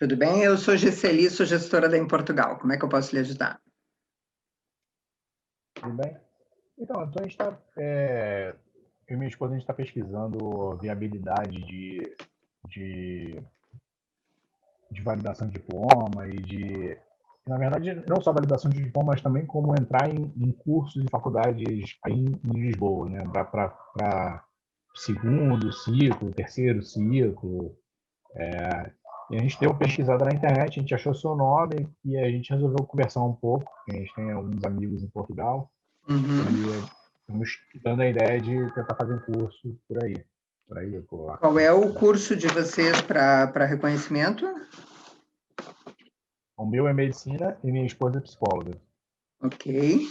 Tudo bem? Eu sou Gesseli, sou gestora da Em Portugal. Como é que eu posso lhe ajudar? Tudo bem? Então a gente está, eu e minha esposa, a gente está pesquisando viabilidade de, de validação de diploma na verdade, não só validação de diploma, mas também como entrar em cursos e faculdades aí em Lisboa, né? Para segundo ciclo, terceiro ciclo. E a gente deu uma pesquisada na internet, a gente achou seu nome e a gente resolveu conversar um pouco, porque a gente tem alguns amigos em Portugal. Uhum. E estamos estudando a ideia de tentar fazer um curso por lá. Qual é o curso de vocês para reconhecimento? O meu é medicina e minha esposa é psicóloga. Ok.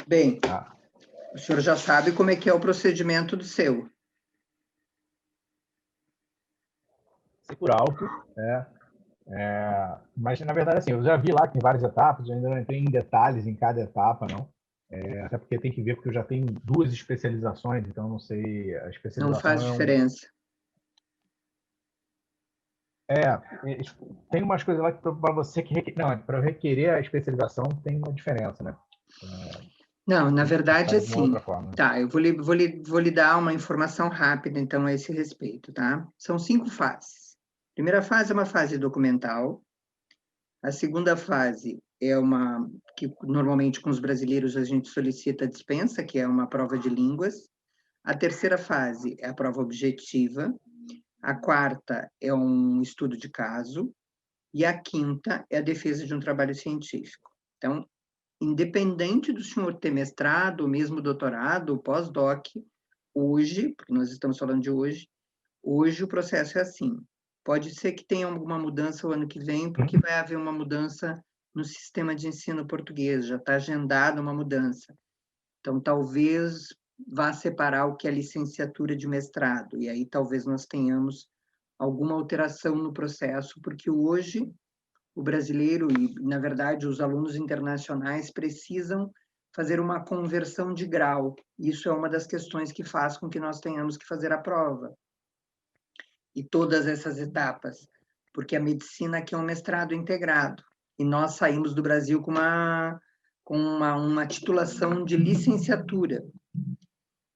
Bem, Tá? o senhor já sabe como é que é o procedimento do seu. Sei por alto, mas na verdade, assim, eu já vi lá que tem várias etapas, eu ainda não entrei em detalhes em cada etapa, não. Até porque tem que ver, porque eu já tenho duas especializações, então não sei, a Não especialização faz diferença. tem umas coisas lá que para você não, para requerer a especialização tem uma diferença, né? Não, na Tem que verdade, fazer de uma assim, outra forma. tá, eu vou lhe dar uma informação rápida, então, a esse respeito, tá? São 5 fases. A primeira fase é uma fase documental. A segunda fase é uma que normalmente com os brasileiros a gente solicita a dispensa, que é uma prova de línguas. A terceira fase é a prova objetiva. A quarta é um estudo de caso. E a quinta é a defesa de um trabalho científico. Então, independente do senhor ter mestrado, ou mesmo doutorado, ou pós-doc, hoje, porque nós estamos falando de hoje o processo é assim. Pode ser que tenha alguma mudança o ano que vem, porque vai haver uma mudança no sistema de ensino português, já está agendada uma mudança. Então, talvez vá separar o que é licenciatura de mestrado, e aí talvez nós tenhamos alguma alteração no processo, porque hoje o brasileiro e, na verdade, os alunos internacionais precisam fazer uma conversão de grau. Isso é uma das questões que faz com que nós tenhamos que fazer a prova. E todas essas etapas, porque a medicina aqui é um mestrado integrado, e nós saímos do Brasil com uma titulação de licenciatura.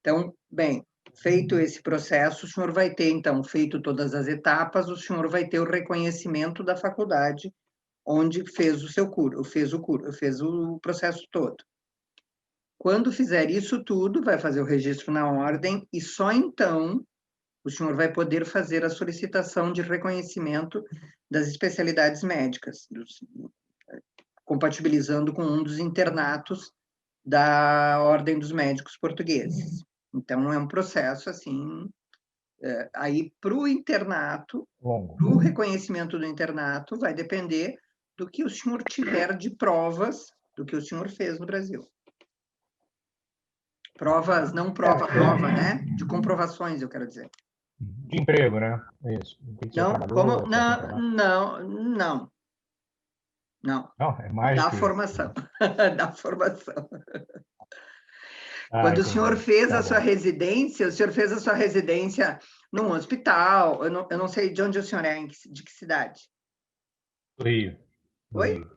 Então, bem, feito esse processo, o senhor vai ter, então, feito todas as etapas, o senhor vai ter o reconhecimento da faculdade onde fez o seu curso, fez o processo todo. Quando fizer isso tudo, vai fazer o registro na ordem e só então o senhor vai poder fazer a solicitação de reconhecimento das especialidades médicas, compatibilizando com um dos internatos da Ordem dos Médicos Portugueses. Então, é um processo, assim, aí para o internato, para o reconhecimento do internato, vai depender do que o senhor tiver de provas do que o senhor fez no Brasil. Provas, não prova, né? De comprovações, eu quero dizer. De emprego, né? É isso. Tem que ser Não, trabalhador, como? para Não, comprovar. não. Não, é mais Da do que isso. formação. Da formação. Ah, Quando o senhor entendi. fez Tá a sua bom. residência, o senhor fez a sua residência num hospital, eu não sei de onde o senhor é, de que cidade? Do Rio. Do Oi? Rio.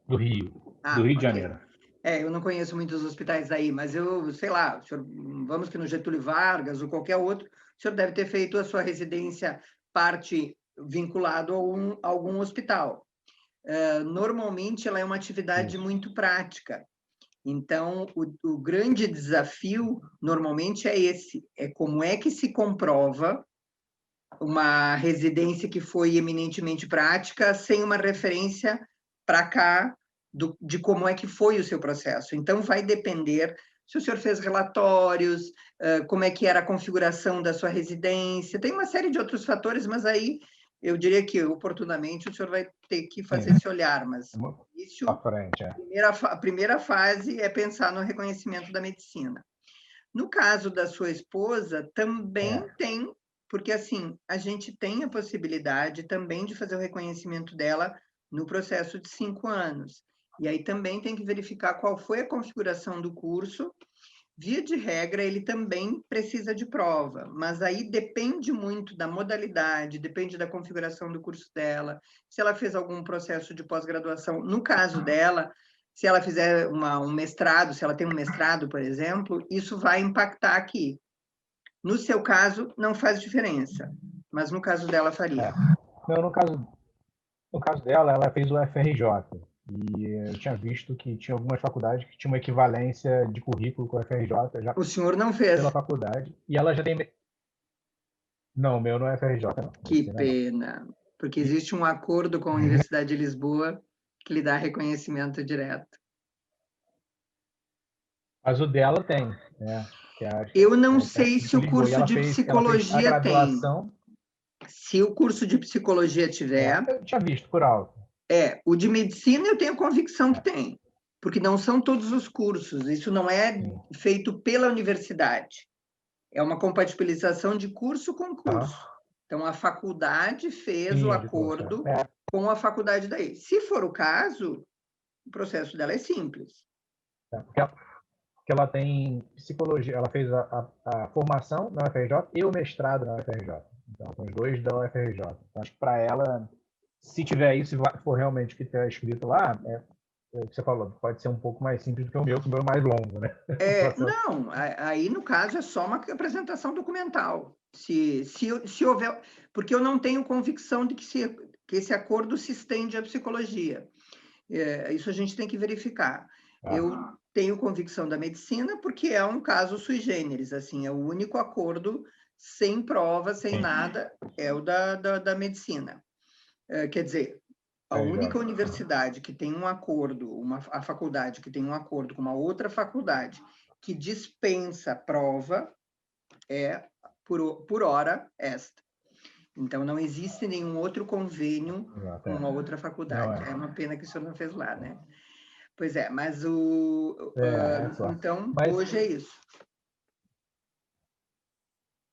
Do Rio. Do Ah, Rio de ok. Janeiro. Eu não conheço muitos hospitais aí, mas eu, sei lá, senhor, vamos que no Getúlio Vargas ou qualquer outro, o senhor deve ter feito a sua residência parte vinculado a algum hospital. Normalmente, ela é uma atividade Isso. muito prática. Então, o grande desafio, normalmente, é esse, é como é que se comprova uma residência que foi eminentemente prática sem uma referência para cá de como é que foi o seu processo. Então, vai depender se o senhor fez relatórios, como é que era a configuração da sua residência, tem uma série de outros fatores, mas aí eu diria que, oportunamente, o senhor vai ter que fazer esse olhar, mas isso, Para frente, a primeira fase é pensar no reconhecimento da medicina. No caso da sua esposa, também tem, porque assim, a gente tem a possibilidade também de fazer o reconhecimento dela no processo de 5 anos. E aí também tem que verificar qual foi a configuração do curso Via de regra, ele também precisa de prova, mas aí depende muito da modalidade, depende da configuração do curso dela, se ela fez algum processo de pós-graduação. No caso dela, se ela fizer um mestrado, se ela tem um mestrado, por exemplo, isso vai impactar aqui. No seu caso, não faz diferença, mas no caso dela faria. Não, no caso dela, ela fez o FRJ. E eu tinha visto que tinha algumas faculdades que tinham uma equivalência de currículo com o FRJ já O senhor não fez. pela faculdade. E ela já tem... Não, o meu não é FRJ, não. Que Medicina, não. pena, porque existe um acordo com a Universidade de Lisboa que lhe dá reconhecimento direto. Mas o dela tem, né? Eu não sei se o curso de ela fez a psicologia tem. graduação. Se o curso de psicologia tiver, Eu tinha visto por alto. o de medicina eu tenho convicção que tem, porque não são todos os cursos, isso não é feito pela universidade, é uma compatibilização de curso com curso. Então, a faculdade fez o acordo com a faculdade daí. Se for o caso, o processo dela é simples. Porque ela tem psicologia, ela fez a formação na UFRJ e o mestrado na UFRJ. Então, são os dois da UFRJ. Então, acho que para ela, se tiver isso, se for realmente o que está escrito lá, é o que você falou, pode ser um pouco mais simples do que o meu é mais longo, né? Não, aí no caso é só uma apresentação documental. Se houver, porque eu não tenho convicção de que esse acordo se estende à psicologia. Isso a gente tem que verificar. Eu tenho convicção da medicina porque é um caso sui generis, assim, é o único acordo sem prova, sem nada, é o da medicina. Quer dizer, a única universidade que tem um acordo, a faculdade que tem um acordo com uma outra faculdade que dispensa prova é, por hora, esta. Então, não existe nenhum outro convênio com uma outra faculdade. É uma pena que o senhor não fez lá, né? Pois é, mas então, hoje é isso.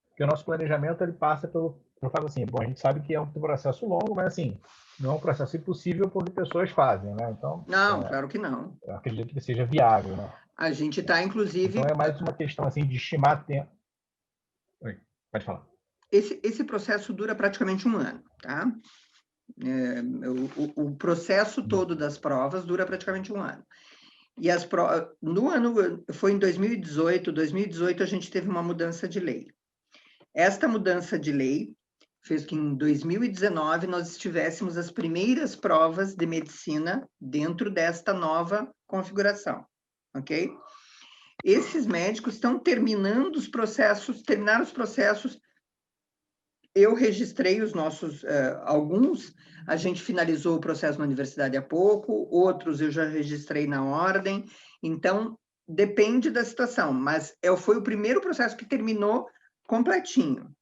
Porque o nosso planejamento, ele passa pelo... Eu falo assim, bom, a gente sabe que é um processo longo, mas assim, não é um processo impossível porque pessoas fazem, né? Então, não, claro que não. Eu acredito que seja viável, né? A gente está, inclusive... Então, é mais uma questão, assim, de estimar tempo. Oi, pode falar. Esse processo dura praticamente um ano, tá? O processo todo das provas dura praticamente um ano. E no ano, foi em 2018 a gente teve uma mudança de lei. Esta mudança de lei fez que em 2019 nós tivéssemos as primeiras provas de medicina dentro desta nova configuração, ok? Esses médicos estão terminaram os processos, eu registrei os nossos, alguns, a gente finalizou o processo na universidade há pouco, outros eu já registrei na ordem, então depende da situação, mas foi o primeiro processo que terminou completinho,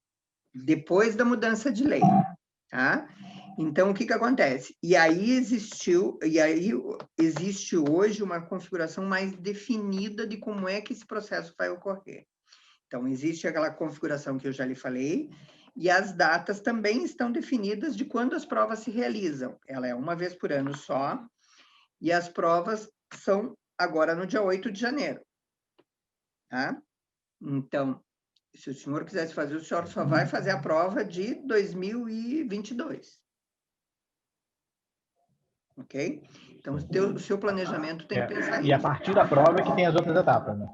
depois da mudança de lei, tá? Então, o que acontece? E aí existe hoje uma configuração mais definida de como é que esse processo vai ocorrer. Então, existe aquela configuração que eu já lhe falei, e as datas também estão definidas de quando as provas se realizam. Ela é uma vez por ano só, e as provas são agora no dia 8 de janeiro. Tá? Então, se o senhor quisesse fazer, o senhor só vai fazer a prova de 2022. Ok? Então, o seu planejamento tem que pensar E a partir da prova é que tem as outras etapas, né?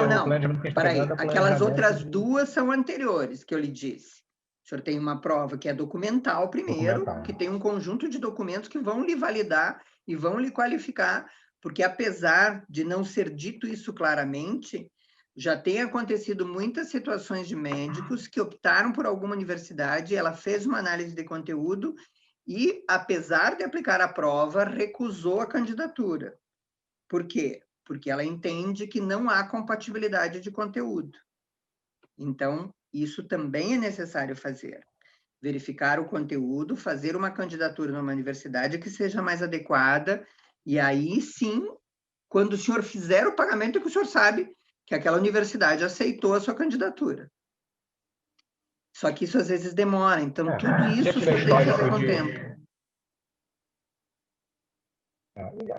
Não, peraí, aquelas outras duas são anteriores, que eu lhe disse. O senhor tem uma prova que é documental primeiro, que tem um conjunto de documentos que vão lhe validar e vão lhe qualificar, porque apesar de não ser dito isso claramente, já tem acontecido muitas situações de médicos que optaram por alguma universidade, ela fez uma análise de conteúdo e, apesar de aplicar a prova, recusou a candidatura. Por quê? Porque ela entende que não há compatibilidade de conteúdo. Então, isso também é necessário fazer. Verificar o conteúdo, fazer uma candidatura numa universidade que seja mais adequada, e aí sim, quando o senhor fizer o pagamento, é que o senhor sabe que aquela universidade aceitou a sua candidatura. Só que isso às vezes demora, então tudo isso o senhor tem que fazer com o tempo.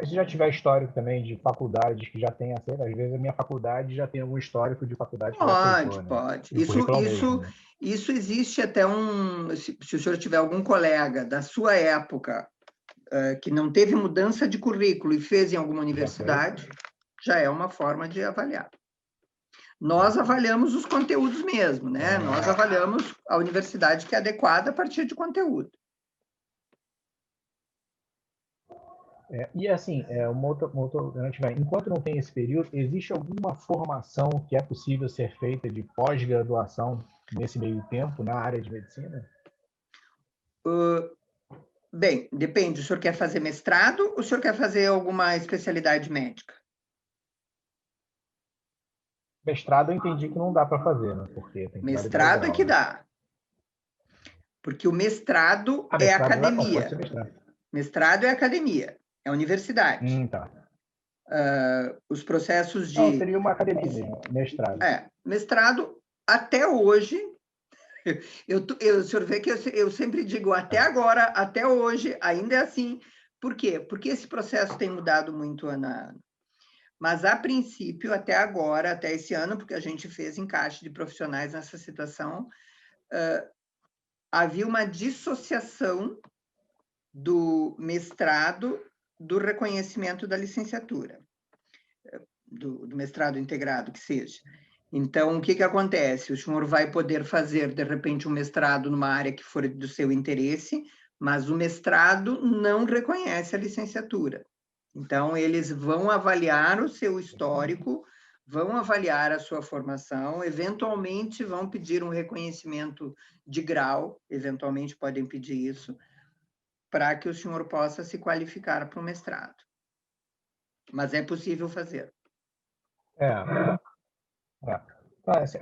Se já tiver histórico também de faculdades que já tem aceito, às vezes a minha faculdade já tem algum histórico de faculdade que já aceitou, né? Pode. E o currículo é o mesmo, né? Isso existe até se o senhor tiver algum colega da sua época que não teve mudança de currículo e fez em alguma universidade, já é uma forma de avaliar. Nós avaliamos os conteúdos mesmo, né? Nós avaliamos a universidade que é adequada a partir de conteúdo. E assim, uma outra enquanto não tem esse período, existe alguma formação que é possível ser feita de pós-graduação nesse meio tempo na área de medicina? Bem, depende. O senhor quer fazer mestrado ou o senhor quer fazer alguma especialidade médica? Mestrado eu entendi que não dá para fazer, né? Porque tem que mestrado é que né? dá. Porque o mestrado é mestrado academia. Pode ser mestrado. Mestrado é academia, é universidade. Tá. Os processos de... Não, seria uma academia mesmo, mestrado. Mestrado, até hoje, o senhor vê que eu sempre digo até agora, até hoje, ainda é assim. Por quê? Porque esse processo tem mudado muito ano a ano. Mas, a princípio, até agora, até esse ano, porque a gente fez encaixe de profissionais nessa situação, havia uma dissociação do mestrado do reconhecimento da licenciatura, do mestrado integrado, que seja. Então, o que acontece? O senhor vai poder fazer, de repente, um mestrado numa área que for do seu interesse, mas o mestrado não reconhece a licenciatura. Então, eles vão avaliar o seu histórico, vão avaliar a sua formação, eventualmente vão pedir um reconhecimento de grau, eventualmente podem pedir isso, para que o senhor possa se qualificar para o mestrado. Mas é possível fazer.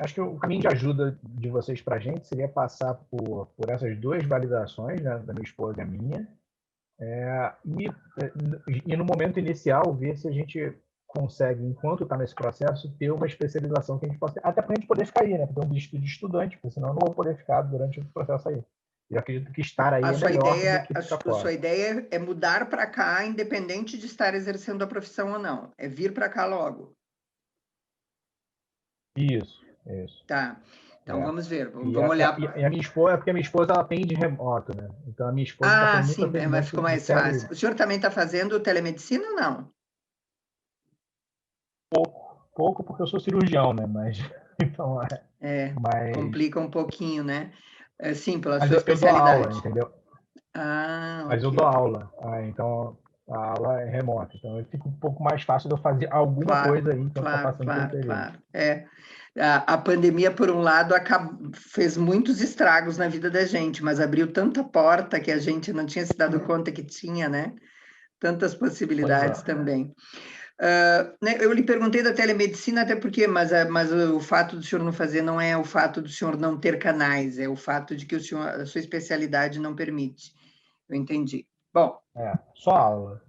Acho que o caminho de ajuda de vocês para a gente seria passar por essas duas validações, né, da minha esposa e a minha, e no momento inicial ver se a gente consegue, enquanto está nesse processo, ter uma especialização que a gente possa, até para a gente poder ficar aí, né? Ter um visto de estudante, porque senão eu não vou poder ficar durante o processo aí. Eu acredito que estar aí é melhor do que ficar fora. A sua ideia é mudar para cá, independente de estar exercendo a profissão ou não. É vir para cá logo. Isso. Tá. Então, vamos ver. Vamos olhar. E a minha esposa, porque a minha esposa ela atende remoto, né? Então, a minha esposa está fazendo muito atendimento. Mas ficou mais fácil. O senhor também está fazendo telemedicina ou não? Pouco, porque eu sou cirurgião, né? Mas, então, complica um pouquinho, né? Sim, pela mas sua especialidade. Eu dou aula, entendeu? Mas eu dou aula. Então, a aula é remota. Então, fica um pouco mais fácil de eu fazer alguma coisa aí enquanto está passando pelo período. Claro. A pandemia, por um lado, fez muitos estragos na vida da gente, mas abriu tanta porta que a gente não tinha se dado conta que tinha, né? Tantas possibilidades também. Eu lhe perguntei da telemedicina até porque, mas o fato do senhor não fazer não é o fato do senhor não ter canais, é o fato de que a sua especialidade não permite. Eu entendi. Bom. Só aula.